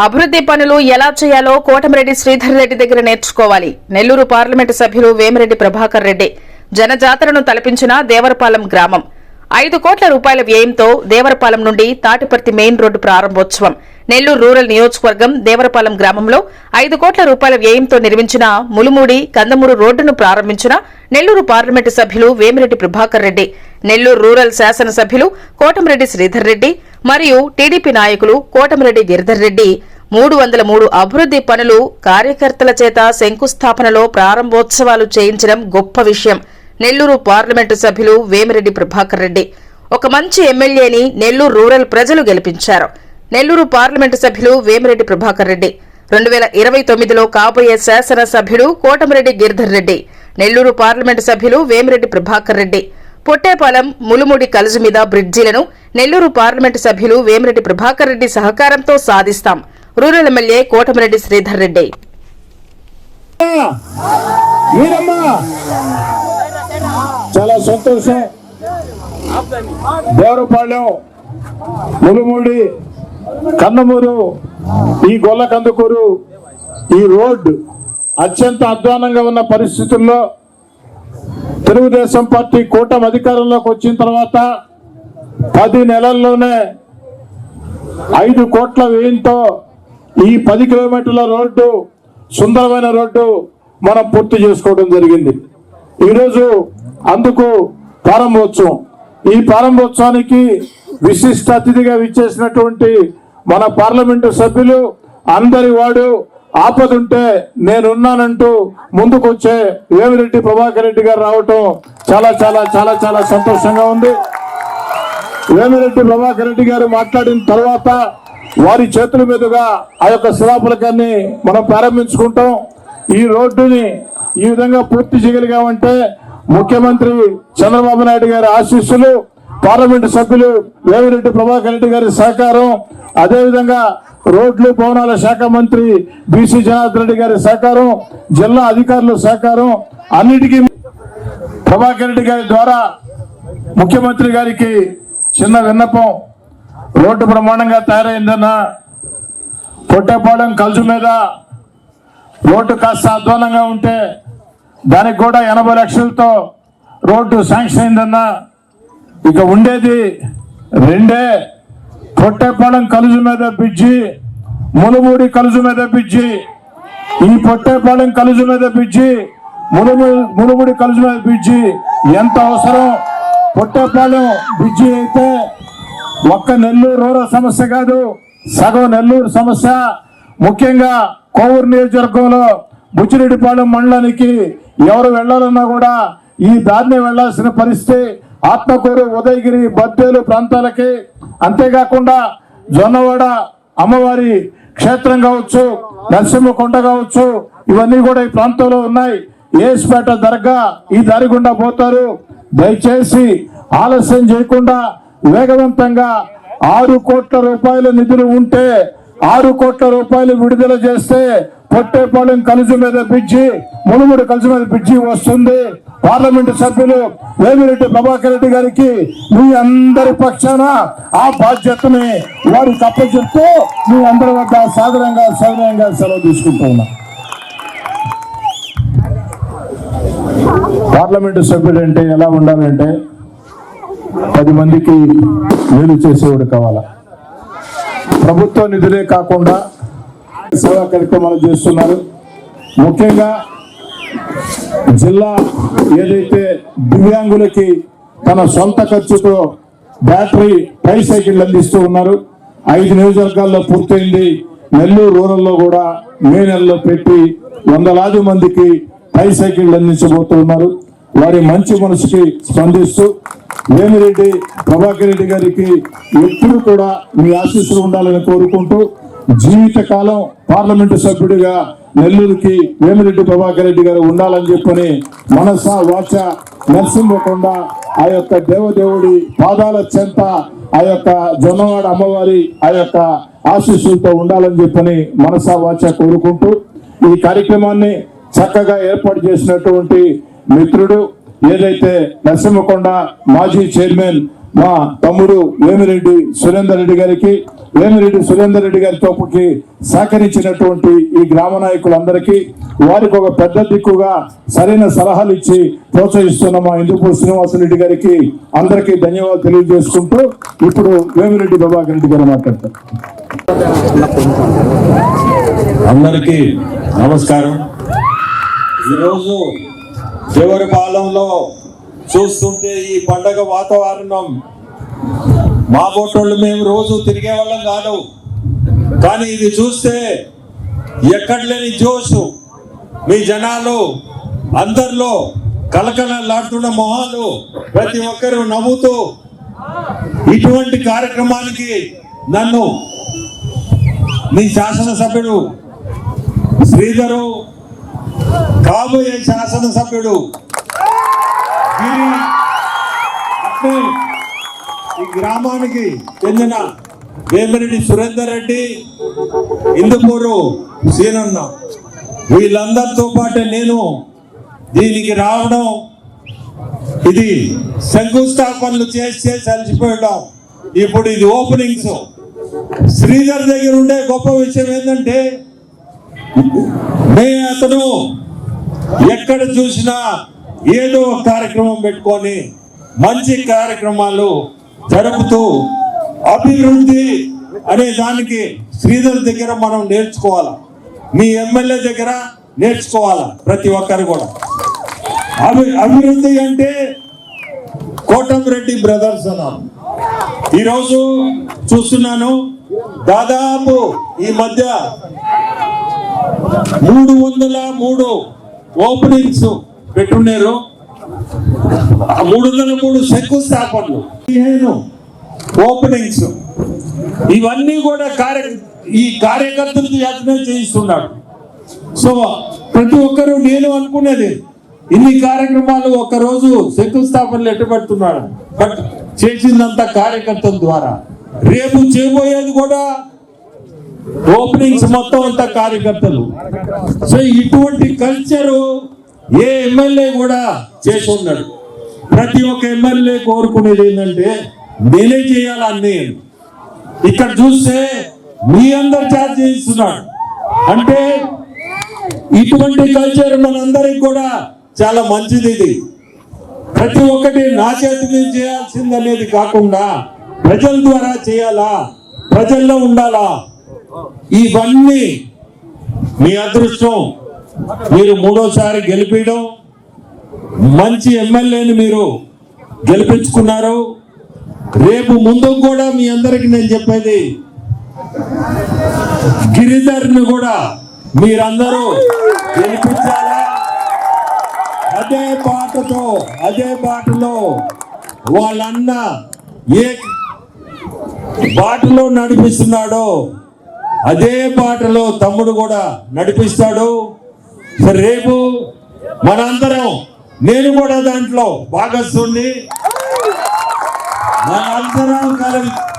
అభివృద్ధి పనులు ఎలా చేయాలో కోటమిరెడ్డి శ్రీధర్ రెడ్డి దగ్గర నేర్చుకోవాలి. నెల్లూరు పార్లమెంటు సభ్యులు వేమిరెడ్డి ప్రభాకర్ రెడ్డి జనజాతరను తలపించిన దేవరపాలెం గ్రామం 5 కోట్ల రూపాయల వ్యయంతో దేవరపాలెం నుండి తాటిపర్తి మెయిన్ రోడ్డు ప్రారంభోత్సవం. నెల్లూరు రూరల్ నియోజకవర్గం దేవరపాలెం గ్రామంలో 5 కోట్ల రూపాయల వ్యయంతో నిర్మించిన ములుమూడి కందమూరు రోడ్డును ప్రారంభించిన నెల్లూరు పార్లమెంటు సభ్యులు వేమిరెడ్డి ప్రభాకర్ రెడ్డి, నెల్లూరు రూరల్ శాసనసభ్యులు కోటమిరెడ్డి శ్రీధర్ రెడ్డి మరియు టీడీపీ నాయకులు కోటమిరెడ్డి గిరిధర్ రెడ్డి 303 అభివృద్ధి పనులు కార్యకర్తల చేత శంకుస్థాపనలో ప్రారంభోత్సవాలు చేయించడం గొప్ప విషయం. నెల్లూరు పార్లమెంటు సభ్యులు వేమిరెడ్డి ప్రభాకర్ రెడ్డి ఒక మంచి ఎమ్మెల్యేని నెల్లూరు రూరల్ ప్రజలు గెలిపించారు. నెల్లూరు పార్లమెంటు సభ్యులు వేమిరెడ్డి ప్రభాకర్ రెడ్డి 2029లో కాబోయే శాసనసభ్యుడు కోటమిరెడ్డి గిరిధర్ రెడ్డి, నెల్లూరు పార్లమెంటు సభ్యులు వేమిరెడ్డి ప్రభాకర్ రెడ్డి పొట్టేపాలెం ములుముడి కలుజు మీద బ్రిడ్జిలను నెల్లూరు పార్లమెంటు సభ్యులు వేమిరెడ్డి ప్రభాకర్ రెడ్డి సహకారంతో సాధిస్తాం. Rural MLA Kotamreddy Sridhar Reddy. చాలా సంతోషం. దేవరపాలెం, ములుమూడి, కన్నమూరు, ఈ గొల్ల కందుకూరు ఈ రోడ్డు అత్యంత అధ్వానంగా ఉన్న పరిస్థితుల్లో తెలుగుదేశం పార్టీ కూటమి అధికారంలోకి వచ్చిన తర్వాత 10 నెలల్లోనే 5 కోట్ల వ్యయంతో ఈ 10 కిలోమీటర్ల రోడ్డు, సుందరమైన రోడ్డు మనం పూర్తి చేసుకోవడం జరిగింది. ఈరోజు అందుకు ప్రారంభోత్సవం. ఈ ప్రారంభోత్సవానికి విశిష్ట అతిథిగా విచ్చేసినటువంటి మన పార్లమెంటు సభ్యులు, అందరి వాడు, ఆపదుంటే నేనున్నానంటూ ముందుకు వచ్చే వేమిరెడ్డి ప్రభాకర్ రెడ్డి గారు రావటం చాలా చాలా చాలా చాలా సంతోషంగా ఉంది. వేమిరెడ్డి ప్రభాకర్ రెడ్డి గారు మాట్లాడిన తర్వాత వారి చేతుల మీదుగా ఆ యొక్క శిలాఫలకాన్ని మనం ప్రారంభించుకుంటాం. ఈ రోడ్డుని ఈ విధంగా పూర్తి చేయగలిగామంటే ముఖ్యమంత్రి చంద్రబాబు నాయుడు గారి ఆశీస్సులు, పార్లమెంటు సభ్యులు వేమిరెడ్డి ప్రభాకర్ రెడ్డి గారి సహకారం, అదేవిధంగా రోడ్లు భవనాల శాఖ మంత్రి బీసీ జనార్దన్ రెడ్డి గారి సహకారం, జిల్లా అధికారుల సహకారం, అన్నిటికీ ప్రభాకర్ రెడ్డి గారి ద్వారా ముఖ్యమంత్రి గారికి చిన్న విన్నపం. రోడ్డు బ్రహ్మాండంగా తయారైందన్న పొట్టేపాలెం కలుజు మీద రోడ్డు కాస్త అధ్వానంగా ఉంటే దానికి కూడా 80 లక్షలతో రోడ్డు శాంక్షన్ అయిందన్న. ఇక ఉండేది 2 పొట్టేపాలెం కలుజు మీద బ్రిడ్జి, ములుమూడి కలుజు మీద బ్రిడ్జి. ఈ పొట్టేపాలెం కలుజు మీద బ్రిడ్జి, ములుమూడి కలుజు మీద బ్రిడ్జి ఎంత అవసరం. పొట్టేపాలెం బ్రిడ్జి అయితే ఒక్క నెల్లూరు రూరల్ సమస్య కాదు, సగం నెల్లూరు సమస్య. ముఖ్యంగా కోవూరు నియోజకవర్గంలో బుచ్చిరెడ్డిపాలెం మండలానికి ఎవరు వెళ్లాలన్నా కూడా ఈ దారిని వెళ్లాల్సిన పరిస్థితి. ఆత్మకూరు, ఉదయగిరి, బద్దేలు ప్రాంతాలకి, అంతేకాకుండా జొన్నవాడ అమ్మవారి క్షేత్రం కావచ్చు, నరసింహకొండ కావచ్చు, ఇవన్నీ కూడా ఈ ప్రాంతంలో ఉన్నాయి. ఏస్పేట దర్గా ఈ దారి గుండా పోతారు. దయచేసి ఆలస్యం చేయకుండా వేగవంతంగా 6 కోట్ల రూపాయల నిధులు ఉంటే 6 కోట్ల రూపాయలు విడుదల చేస్తే పొట్టేపాలెం కలుజు మీద బ్రిడ్జి, ములుమూడి కలుజు మీద బ్రిడ్జి వస్తుంది. పార్లమెంటు సభ్యులు వేమిరెడ్డి ప్రభాకర్ రెడ్డి గారికి మీ అందరి పక్షాన ఆ బాధ్యతని వారికి అప్పచెప్తూ మీ అందరి వద్ద సాధారణంగా సెలవు తీసుకుంటూ ఉన్నా. పార్లమెంటు సభ్యులు అంటే ఎలా ఉండాలంటే 10 మందికి మేలు చేసేవాడు కావాలా. ప్రభుత్వ నిధులే కాకుండా సేవా కార్యక్రమాలు చేస్తున్నారు. ముఖ్యంగా జిల్లా ఏదైతే దివ్యాంగులకి తన సొంత ఖర్చుతో బ్యాటరీ ట్రైసైకిల్ అందిస్తూ ఉన్నారు. 5 నియోజకవర్గాల్లో పూర్తయింది. నెల్లూరు రూరల్లో కూడా మే నెలలో పెట్టి 100 మందికి ట్రైసైకిల్ అందించబోతూ ఉన్నారు. వారి మంచి మనసుకి స్పందిస్తూ వేమిరెడ్డి ప్రభాకర్ రెడ్డి గారికి ఎప్పుడు కూడా మీ ఆశీస్సులు ఉండాలని కోరుకుంటూ జీవితకాలం పార్లమెంటు సభ్యుడిగా నెల్లూరుకి వేమిరెడ్డి ప్రభాకర్ రెడ్డి గారు ఉండాలని చెప్పని మనస వాచ నరసింహకొండ ఆ యొక్క దేవదేవుడి పాదాల చెంత ఆ యొక్క జొన్నవాడ అమ్మవారి ఆ యొక్క ఆశీస్సులతో ఉండాలని చెప్పని మనస వాచ కోరుకుంటూ ఈ కార్యక్రమాన్ని చక్కగా ఏర్పాటు చేసినటువంటి మిత్రుడు ఏదైతే నరసింహకొండ మాజీ చైర్మన్ మా తమ్ముడు వేమిరెడ్డి సురేందర్ రెడ్డి గారికి, వేమిరెడ్డి సురేందర్ రెడ్డి గారి తోపుకి సహకరించినటువంటి ఈ గ్రామ నాయకులందరికీ, వారికి ఒక పెద్ద దిక్కుగా సరైన సలహాలు ఇచ్చి ప్రోత్సహిస్తున్న మా ఇందుపూర్ శ్రీనివాసరెడ్డి గారికి అందరికీ ధన్యవాదాలు తెలియజేసుకుంటూ ఇప్పుడు వేమిరెడ్డి ప్రభాకర్ రెడ్డి గారు మాట్లాడతారు. అందరికీ నమస్కారం. ఈరోజు దేవరపాలెంలో చూస్తుంటే ఈ పండగ వాతావరణం, మా బోటోళ్ళు మేము రోజు తిరిగే వాళ్ళం కాదు, కానీ ఇది చూస్తే ఎక్కడ లేని జోషు, మీ జనాలు అందరిలో కలకలలాడుతున్న మొహాలు, ప్రతి ఒక్కరూ నవ్వుతూ ఇటువంటి కార్యక్రమానికి నన్ను మీ శాసనసభ్యుడు శ్రీధరు, కాబోయే శాసనసభ్యుడు గిరి, అట్లే ఈ గ్రామానికి చెందిన వేమిరెడ్డి సురేందర్ రెడ్డి, ఇందుపూరు సీనన్న, వీళ్ళందరితో పాటే నేను దీనికి రావడం, ఇది శంకుస్థాపనలు చేసి అలసిపోయడం, ఇప్పుడు ఇది ఓపెనింగ్స్. శ్రీధర్ దగ్గర ఉండే గొప్ప విషయం ఏంటంటే అతను ఎక్కడ చూసినా ఏదో ఒక కార్యక్రమం పెట్టుకొని మంచి కార్యక్రమాలు జరుపుతూ అభివృద్ధి అనే దానికి శ్రీధర్ దగ్గర మనం నేర్చుకోవాలా, మీ ఎమ్మెల్యే దగ్గర నేర్చుకోవాలా ప్రతి ఒక్కరు కూడా. అభివృద్ధి అంటే కోటమిరెడ్డి బ్రదర్స్ అన్నారు. ఈరోజు చూస్తున్నాను, దాదాపు ఈ మధ్య 303 ఓపెనింగ్స్ పెట్టున్నారు, 303 శంకుస్థాపనలు, 15 ఓపెనింగ్స్. ఇవన్నీ కూడా ఈ కార్యకర్తలు యత్నం చేయిస్తున్నాడు. సో ప్రతి ఒక్కరు నేను అనుకునేది, ఇన్ని కార్యక్రమాలు ఒక్కరోజు శంకుస్థాపనలు ఎట్టుబడుతున్నాడు, బట్ చేసిందంతా కార్యకర్తల ద్వారా. రేపు చేయబోయేది కూడా ఓపెనింగ్స్ మొత్తం అంతా కార్యకర్తలు. సో ఇటువంటి కల్చరు ఏ ఎమ్మెల్యే కూడా చేసి ఉన్నాడు. ప్రతి ఒక్క ఎమ్మెల్యే కోరుకునేది ఏంటంటే నేనే చేయాలని. ఇక్కడ చూస్తే మీ అందరు ఛార్జ్ చేయిస్తున్నాడు అంటే ఇటువంటి కల్చర్ మనందరికి కూడా చాలా మంచిది. ఇది ప్రతి ఒక్కటి నా చేతి మీద చేయాల్సింది అనేది కాకుండా ప్రజల ద్వారా చేయాలా, ప్రజల్లో ఉండాలా. ఇవన్నీ మీ అదృష్టం. మీరు 3వసారి గెలిపించడం, మంచి ఎమ్మెల్యేని మీరు గెలిపించుకున్నారు. రేపు ముందు కూడా మీ అందరికి నేను చెప్పేది, గిరిధర్ని కూడా మీరందరూ గెలిపించాలా. అదే బాటలో వాళ్ళన్న ఏ బాటలో నడిపిస్తున్నాడో అదే బాటలో తమ్ముడు కూడా నడిపిస్తాడు. రేపు మనందరం, నేను కూడా దాంట్లో భాగస్వామి, మనందరం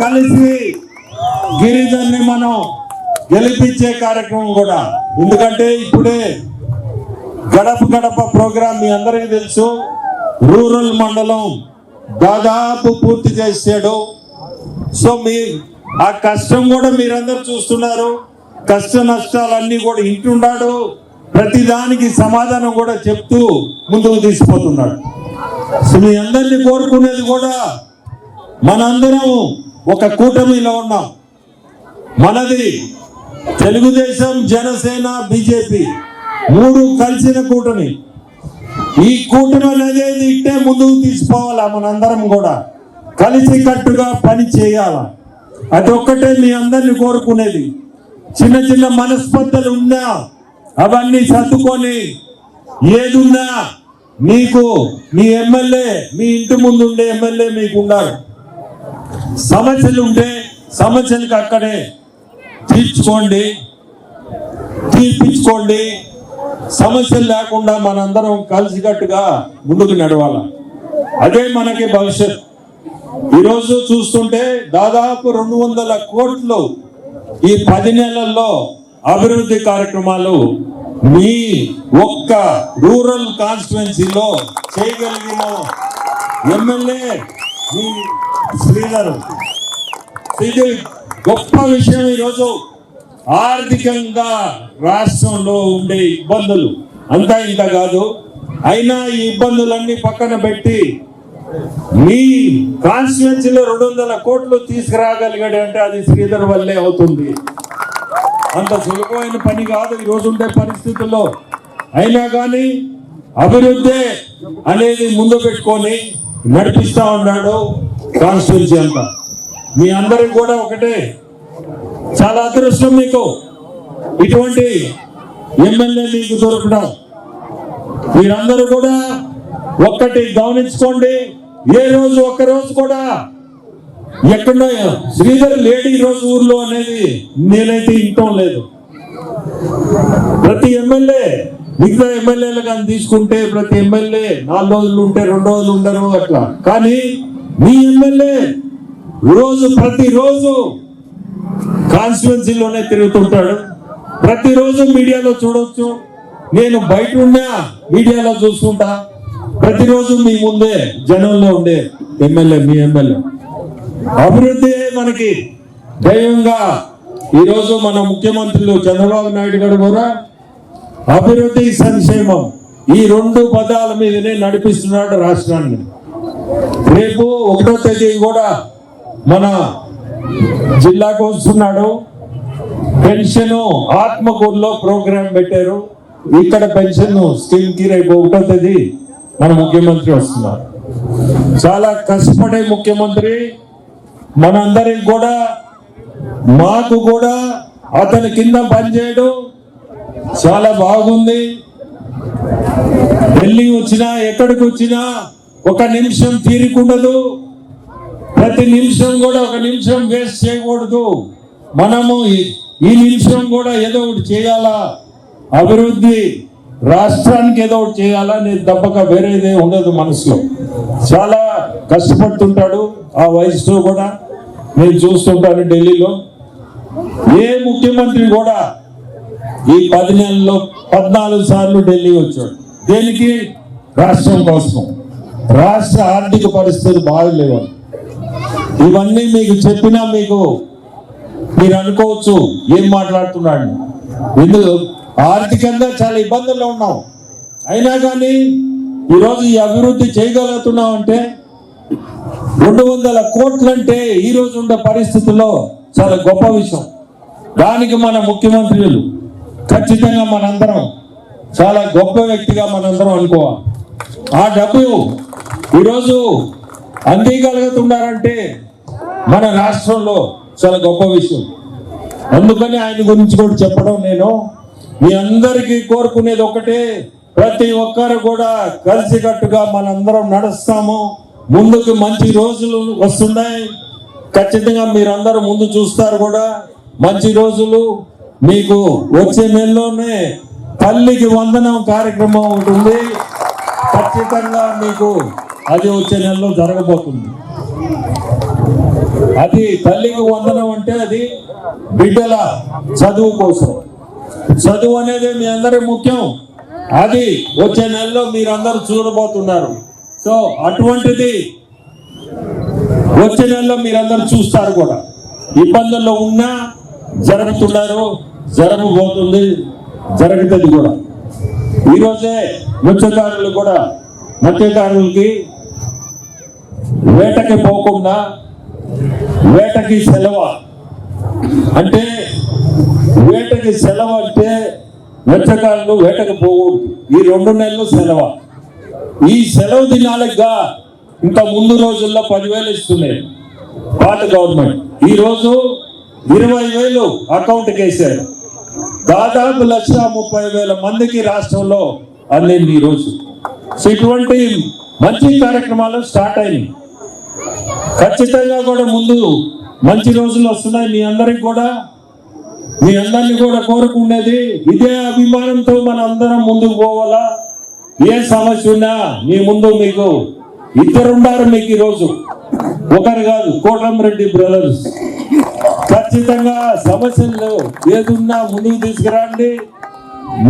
కలిసి గిరిధర్ని మనం గెలిపించే కార్యక్రమం కూడా. ఎందుకంటే ఇప్పుడే గడప ప్రోగ్రాం మీ అందరికీ తెలుసు, రూరల్ మండలం దాదాపు పూర్తి చేసాడు. సో ఆ కష్టం కూడా మీరందరూ చూస్తున్నారు. కష్ట నష్టాలన్నీ కూడా ఇంటున్నాడు, ప్రతి దానికి సమాధానం కూడా చెప్తూ ముందుకు తీసుకుపోతున్నాడు. సో మీ అందరినీ కోరుకునేది కూడా, మనందరం ఒక కూటమిలో ఉన్నాం. మనది తెలుగుదేశం, జనసేన, బీజేపీ 3 కలిసిన కూటమి. ఈ కూటమి అనేది ఇట్టే ముందుకు తీసుకోవాలా. మనందరం కూడా కలిసి కట్టుగా పని చేయాలా. అదొక్కటే మీ అందరిని కోరుకునేది. చిన్న చిన్న మనస్పర్ధలు ఉన్నా అవన్నీ సర్దుకొని, ఏదున్నా మీకు మీ ఎమ్మెల్యే, మీ ఇంటి ముందు ఉండే ఎమ్మెల్యే మీకు ఉండాలి. సమస్యలు ఉంటే సమస్యలకు అక్కడే తీర్పించుకోండి. సమస్యలు లేకుండా మనందరం కలిసికట్టుగా ముందుకు నడవాలి. అదే మనకి భవిష్యత్. ఈరోజు చూస్తుంటే దాదాపు 200 కోట్లు ఈ 10 నెలల్లో అభివృద్ధి కార్యక్రమాలు మీ ఒక్క రూరల్ కాన్స్టిట్యుయెన్సీలో చేయగలిగిన ఎమ్మెల్యే మీ శ్రీధర్. ఇది గొప్ప విషయం. ఈరోజు ఆర్థికంగా రాష్ట్రంలో ఉండే ఇబ్బందులు అంతా ఇంత కాదు, అయినా ఈ ఇబ్బందులన్నీ పక్కన పెట్టి మీ కాన్స్టిట్యున్సీలో 200 కోట్లు తీసుకురాగలిగాడు అంటే అది శ్రీధర్ వల్లే అవుతుంది. అంత సులభమైన పని కాదు ఈ రోజు ఉండే పరిస్థితుల్లో. అయినా కానీ అభివృద్ధి అనేది ముందు పెట్టుకొని నడిపిస్తా ఉన్నాడు కాన్స్టిట్యున్సీ అంతా. మీ అందరికి కూడా ఒకటే, చాలా అదృష్టం మీకు ఇటువంటి ఎమ్మెల్యే మీకు దొరకడం. మీరందరూ కూడా ఒక్కటి గమనించుకోండి, ఏ రోజు ఒక్క రోజు కూడా ఎక్కడో శ్రీధర్ లేడీ రోజు ఊర్లో అనేది నేనైతే ఇంటం లేదు. ప్రతి ఎమ్మెల్యే మిగతా ఎమ్మెల్యేలు కానీ తీసుకుంటే ప్రతి ఎమ్మెల్యే 4 రోజులు ఉంటే 2 రోజులు ఉండరు అట్లా. కానీ మీ ఎమ్మెల్యే ప్రతిరోజు కాన్స్టిట్యున్సీలోనే తిరుగుతుంటాడు. ప్రతిరోజు మీడియాలో చూడొచ్చు. నేను బయట ఉన్నా మీడియాలో చూసుకుంటా. ప్రతిరోజు మీ ముందే జనంలో ఉండే ఎమ్మెల్యే మీ ఎమ్మెల్యే. అభివృద్ధి మనకి దైవంగా ఈరోజు మన ముఖ్యమంత్రులు చంద్రబాబు నాయుడు గారు కూడా అభివృద్ధి సంక్షేమం ఈ 2 పదాల మీదనే నడిపిస్తున్నాడు రాష్ట్రాన్ని. రేపు 1వ తేదీ కూడా మన జిల్లాకు వస్తున్నాడు. పెన్షన్ ఆత్మకూరులో ప్రోగ్రాం పెట్టారు. ఇక్కడ పెన్షన్ స్కీమ్ కి రేపు 1వ తేదీ మన ముఖ్యమంత్రి వస్తున్నారు. చాలా కష్టపడే ముఖ్యమంత్రి. మనందరికి కూడా మాకు కూడా అతని కింద పనిచేయడం చాలా బాగుంది. ఢిల్లీ వచ్చినా ఎక్కడికి వచ్చినా 1 నిమిషం తీరికుండదు. ప్రతి నిమిషం కూడా 1 నిమిషం వేస్ట్ చేయకూడదు. మనము ఈ నిమిషం కూడా ఏదో ఒకటి చేయాలా, అభివృద్ధి రాష్ట్రానికి ఏదో ఒకటి చేయాలా అనేది తప్పక వేరేదే ఉండదు మనసులో. చాలా కష్టపడుతుంటాడు. ఆ వయసులో కూడా నేను చూస్తుంటాను ఢిల్లీలో. ఏ ముఖ్యమంత్రి కూడా ఈ 10 నెలల్లో 14 సార్లు ఢిల్లీ వచ్చాడు. దేనికి? రాష్ట్రం కోసం. రాష్ట్ర ఆర్థిక పరిస్థితులు బాగలేవు. ఇవన్నీ మీకు చెప్పినా మీరు అనుకోవచ్చు ఏం మాట్లాడుతున్నాడు. ఎందుకు ఆర్థికంగా చాలా ఇబ్బందుల్లో ఉన్నాం. అయినా కానీ ఈరోజు ఈ అభివృద్ధి చేయగలుగుతున్నాం అంటే 200 కోట్లు అంటే ఈ రోజు ఉండే పరిస్థితుల్లో చాలా గొప్ప విషయం. దానికి మన ముఖ్యమంత్రులు ఖచ్చితంగా మనందరం చాలా గొప్ప వ్యక్తిగా మనందరం అనుకోవాలి. ఆ డబ్బు ఈరోజు అందించగలుగుతున్నారంటే మన రాష్ట్రంలో చాలా గొప్ప విషయం. అందుకని ఆయన గురించి కూడా చెప్పడం. నేను మీ అందరికీ కోరుకునేది ఒకటే, ప్రతి ఒక్కరు కూడా కలిసికట్టుగా మనందరం నడుస్తాము. ముందుకు మంచి రోజులు వస్తున్నాయి. ఖచ్చితంగా మీరందరూ ముందు చూస్తారు కూడా. మంచి రోజులు మీకు వచ్చే నెలలోనే తల్లికి వందనం కార్యక్రమం ఉంటుంది. ఖచ్చితంగా మీకు అది వచ్చే నెలలో జరగబోతుంది. అది తల్లికి వందనం అంటే అది బిడ్డల చదువు కోసం. చదువు అనేది మీ అందరి ముఖ్యం. అది వచ్చే నెలలో మీరందరూ చూడబోతున్నారు. సో అటువంటిది వచ్చే నెలలో మీరందరూ చూస్తారు కూడా. ఇబ్బందుల్లో ఉన్నా జరుగుతున్నారు, జరగబోతుంది, జరుగుతుంది కూడా. ఈరోజే మత్స్యకారులకి వేటకి పోకుండా వేటకి సెలవు అంటే మత్స్యకారులు వేటకి పోకూడదు. ఈ 2 నెలలు సెలవు. ఈ సెలవు దినాలుగా ఇంకా ముందు రోజుల్లో 10,000 ఇస్తున్నాయి పాత గవర్నమెంట్. ఈ రోజు 20,000 అకౌంట్కి వేశారు. దాదాపు 1,30,000 మందికి రాష్ట్రంలో అందింది ఈ రోజు. సో ఇటువంటి మంచి కార్యక్రమాలు స్టార్ట్ అయినాయి. ఖచ్చితంగా కూడా ముందు మంచి రోజులు వస్తున్నాయి. మీ అందరికి కూడా మీ అందరినీ కూడా కోరుకునేది ఇదే అభిమానంతో మన అందరం ముందుకు పోవాలా. ఏ సమస్య ఉన్నా మీ ముందు మీకు 2 ఉన్నారు. మీకు ఈరోజు ఒకరు కాదు, కోటమిరెడ్డి బ్రదర్స్. ఖచ్చితంగా సమస్యలు ఏదున్నా ముందుకు తీసుకురండి.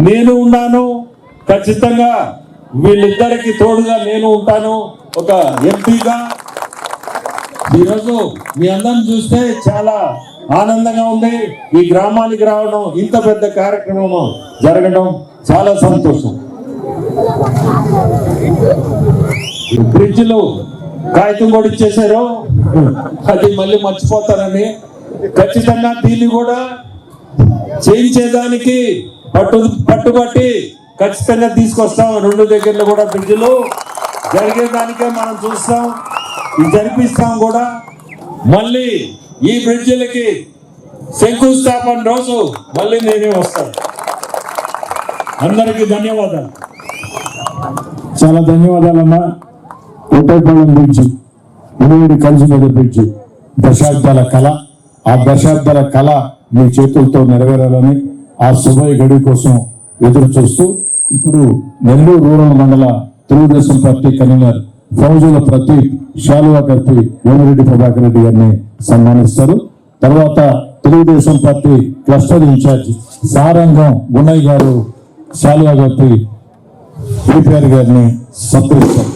నేను ఉన్నాను. ఖచ్చితంగా వీళ్ళిద్దరికి తోడుగా నేను ఉంటాను. ఒక ఎంపీగా ఈరోజు మీ అందరిని చూస్తే చాలా ఆనందంగా ఉంది. ఈ గ్రామానికి రావడం, ఇంత పెద్ద కార్యక్రమం జరగడం చాలా సంతోషం. బ్రిడ్జ్లు కాగితం కూడా ఇచ్చేశారు, అది మళ్ళీ మర్చిపోతారని. ఖచ్చితంగా దీన్ని కూడా చేయించేదానికి పట్టుబట్టి ఖచ్చితంగా తీసుకొస్తాం. 2 దగ్గరలో కూడా బ్రిడ్జ్లు జరిగేదానికే మనం చూస్తాం, ఇది జరిపిస్తాం కూడా. మళ్ళీ ఈ బ్రిడ్జిలకి శంకుస్థాపన రోజు మళ్ళీ నేనే వస్తాను. అందరికీ ధన్యవాదాలు. చాలా ధన్యవాదాలమ్మా. కోటేపాలెం బ్రిడ్జి, ఉమ్మడి కలిసిపోయే బ్రిడ్జి దశాబ్దాల కళ. ఆ దశాబ్దాల కళ మీ చేతులతో నెరవేరాలని ఆ శుభ గడి కోసం ఎదురు చూస్తూ ఇప్పుడు నెల్లూరు రూరల్ మండల తెలుగుదేశం పార్టీ కన్వీనర్ ఫౌజుల ప్రతీక్ శాలువా కప్పి వేమిరెడ్డి ప్రభాకర్ రెడ్డి గారిని సన్మానిస్తారు. తర్వాత Telugu Desam party cluster in charge Sarangam Gunnaiah garu శాలువా కప్పి కేటీఆర్ గారిని సత్కరిస్తారు.